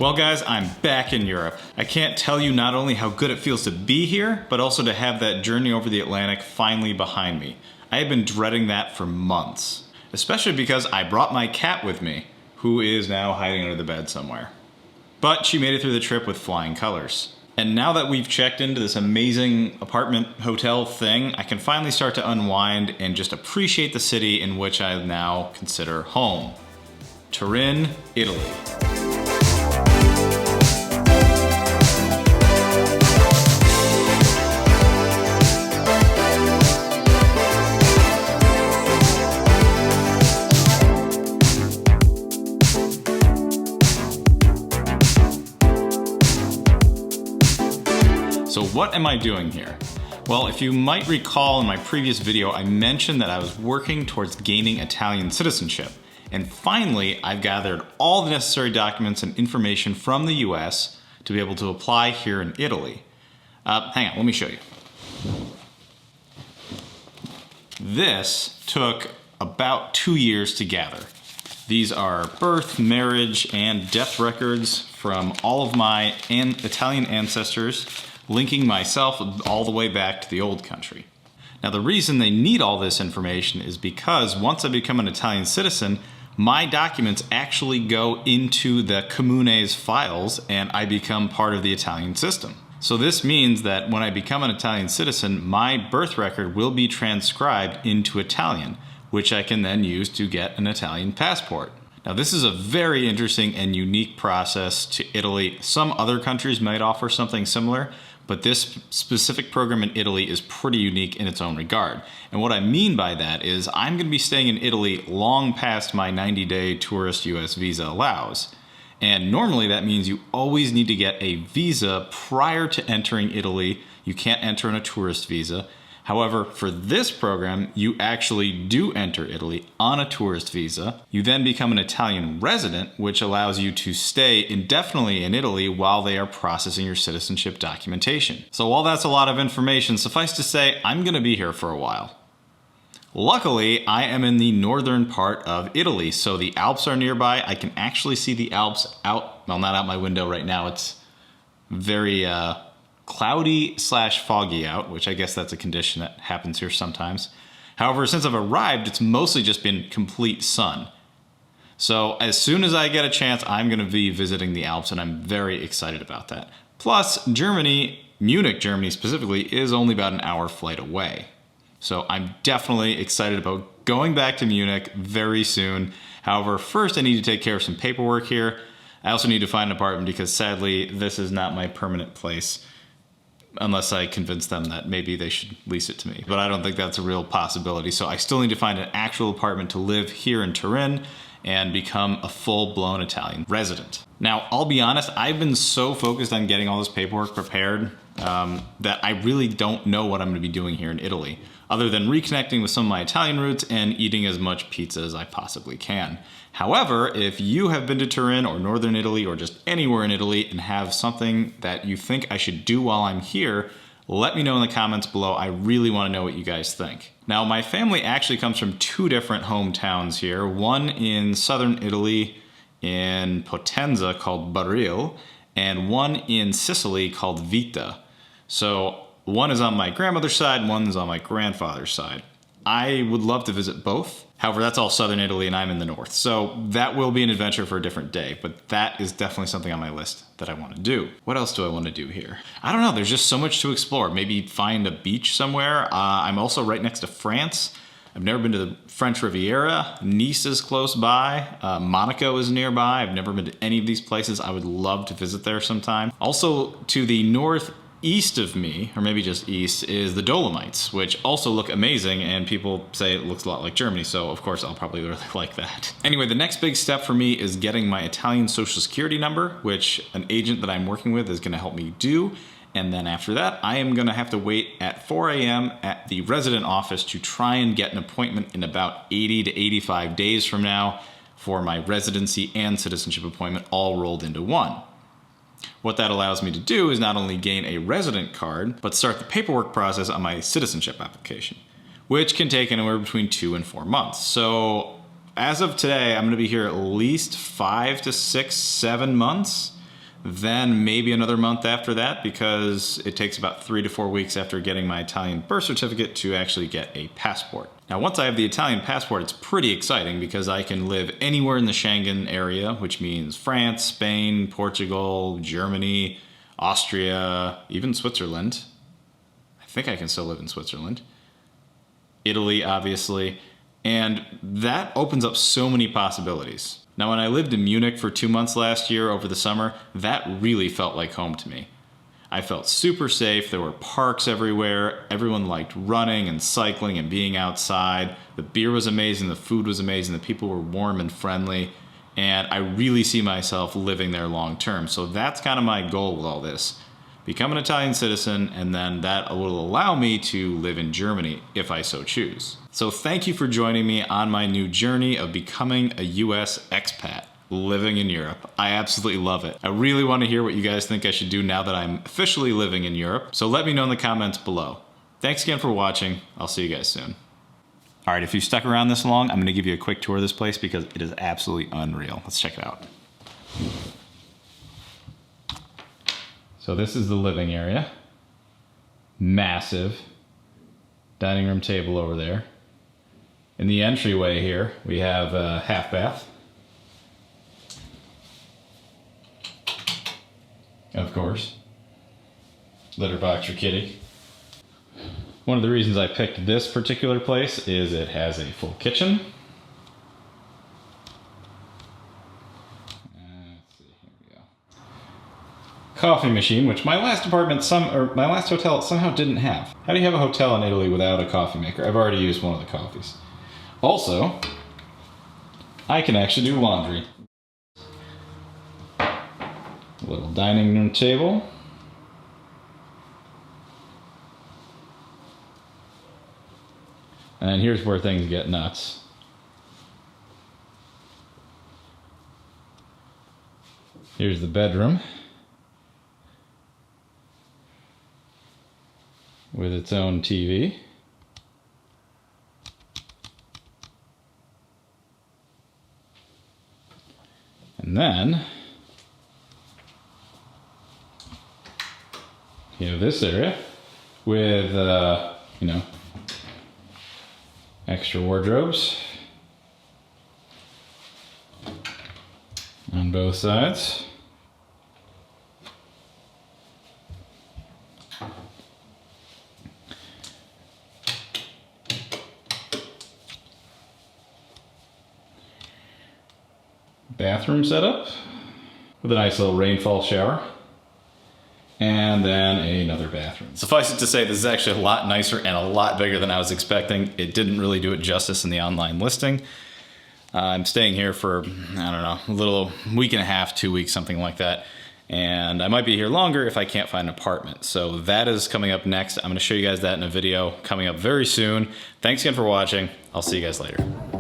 Well guys, I'm back in Europe. I can't tell you not only how good it feels to be here, but also to have that journey over the Atlantic finally behind me. I have been dreading that for months, especially because I brought my cat with me, who is now hiding under the bed somewhere. But she made it through the trip with flying colors. And now that we've checked into this amazing apartment hotel thing, I can finally start to unwind and just appreciate the city in which I now consider home. Turin, Italy. So what am I doing here? Well, if you might recall in my previous video, I mentioned that I was working towards gaining Italian citizenship. And finally, I've gathered all the necessary documents and information from the US to be able to apply here in Italy. Hang on, let me show you. This took about 2 years to gather. These are birth, marriage, and death records from all of my Italian ancestors, linking myself all the way back to the old country. Now the reason they need all this information is because once I become an Italian citizen, my documents actually go into the Comune's files and I become part of the Italian system. So this means that when I become an Italian citizen, my birth record will be transcribed into Italian, which I can then use to get an Italian passport. Now this is a very interesting and unique process to Italy. Some other countries might offer something similar, but this specific program in Italy is pretty unique in its own regard. And what I mean by that is I'm going to be staying in Italy long past my 90-day tourist US visa allows. And normally that means you always need to get a visa prior to entering Italy. You can't enter on a tourist visa. However, for this program, you actually do enter Italy on a tourist visa. You then become an Italian resident, which allows you to stay indefinitely in Italy while they are processing your citizenship documentation. So while that's a lot of information, suffice to say, I'm going to be here for a while. Luckily, I am in the northern part of Italy, so the Alps are nearby. I can actually see the Alps out, well, not out my window right now. It's very cloudy/foggy out, which I guess that's a condition that happens here sometimes. However, since I've arrived, it's mostly just been complete sun. So as soon as I get a chance, I'm going to be visiting the Alps, and I'm very excited about that. Plus, Germany, Munich, Germany specifically, is only about an hour flight away. So I'm definitely excited about going back to Munich very soon. However, first I need to take care of some paperwork here. I also need to find an apartment because sadly, this is not my permanent place. Unless I convince them that maybe they should lease it to me. But I don't think that's a real possibility. So I still need to find an actual apartment to live here in Turin and become a full-blown Italian resident. Now, I'll be honest, I've been so focused on getting all this paperwork prepared that I really don't know what I'm gonna be doing here in Italy, other than reconnecting with some of my Italian roots and eating as much pizza as I possibly can. However, if you have been to Turin or Northern Italy or just anywhere in Italy and have something that you think I should do while I'm here, let me know in the comments below. I really want to know what you guys think. Now, my family actually comes from two different hometowns here. One in southern Italy in Potenza called Baril, and one in Sicily called Vita. So one is on my grandmother's side, one is on my grandfather's side. I would love to visit both. However, that's all southern Italy and I'm in the north. So that will be an adventure for a different day, but that is definitely something on my list that I want to do. What else do I want to do here? I don't know, there's just so much to explore. Maybe find a beach somewhere. I'm also right next to France. I've never been to the French Riviera. Nice is close by. Monaco is nearby. I've never been to any of these places. I would love to visit there sometime. Also to the northeast of me, or maybe just east, is the Dolomites, which also look amazing, and people say it looks a lot like Germany, so of course I'll probably really like that. Anyway, the next big step for me is getting my Italian social security number, which an agent that I'm working with is gonna help me do, and then after that, I am gonna have to wait at 4 a.m. at the resident office to try and get an appointment in about 80 to 85 days from now for my residency and citizenship appointment all rolled into one. What that allows me to do is not only gain a resident card, but start the paperwork process on my citizenship application, which can take anywhere between 2 and 4 months. So as of today, I'm gonna be here at least 5 to 6, 7 months. then maybe another month after that, because it takes about 3 to 4 weeks after getting my Italian birth certificate to actually get a passport. Now, once I have the Italian passport, it's pretty exciting because I can live anywhere in the Schengen area, which means France, Spain, Portugal, Germany, Austria, even Switzerland. I think I can still live in Switzerland. Italy, obviously. And that opens up so many possibilities. Now, when I lived in Munich for 2 months last year over the summer, that really felt like home to me. I felt super safe. There were parks everywhere. Everyone liked running and cycling and being outside. The beer was amazing. The food was amazing. The people were warm and friendly. And I really see myself living there long term. So that's kind of my goal with all this. Become an Italian citizen, and then that will allow me to live in Germany if I so choose. So thank you for joining me on my new journey of becoming a US expat, living in Europe. I absolutely love it. I really want to hear what you guys think I should do now that I'm officially living in Europe. So let me know in the comments below. Thanks again for watching. I'll see you guys soon. All right, if you've stuck around this long, I'm going to give you a quick tour of this place because it is absolutely unreal. Let's check it out. So this is the living area. Massive dining room table over there. In the entryway here, we have a half bath. Of course. Litter box for kitty. One of the reasons I picked this particular place is it has a full kitchen. Coffee machine, which my last apartment, my last hotel somehow didn't have. How do you have a hotel in Italy without a coffee maker? I've already used one of the coffees. Also, I can actually do laundry. A little dining room table. And here's where things get nuts. Here's the bedroom. With its own TV. And then you have this area with, you know, extra wardrobes on both sides. Bathroom setup with a nice little rainfall shower, and then another bathroom. Suffice it to say, this is actually a lot nicer and a lot bigger than I was expecting. It didn't really do it justice in the online listing. I'm staying here for, I don't know, a little week and a half, 2 weeks, something like that. And I might be here longer if I can't find an apartment. So that is coming up next. I'm gonna show you guys that in a video coming up very soon. Thanks again for watching. I'll see you guys later.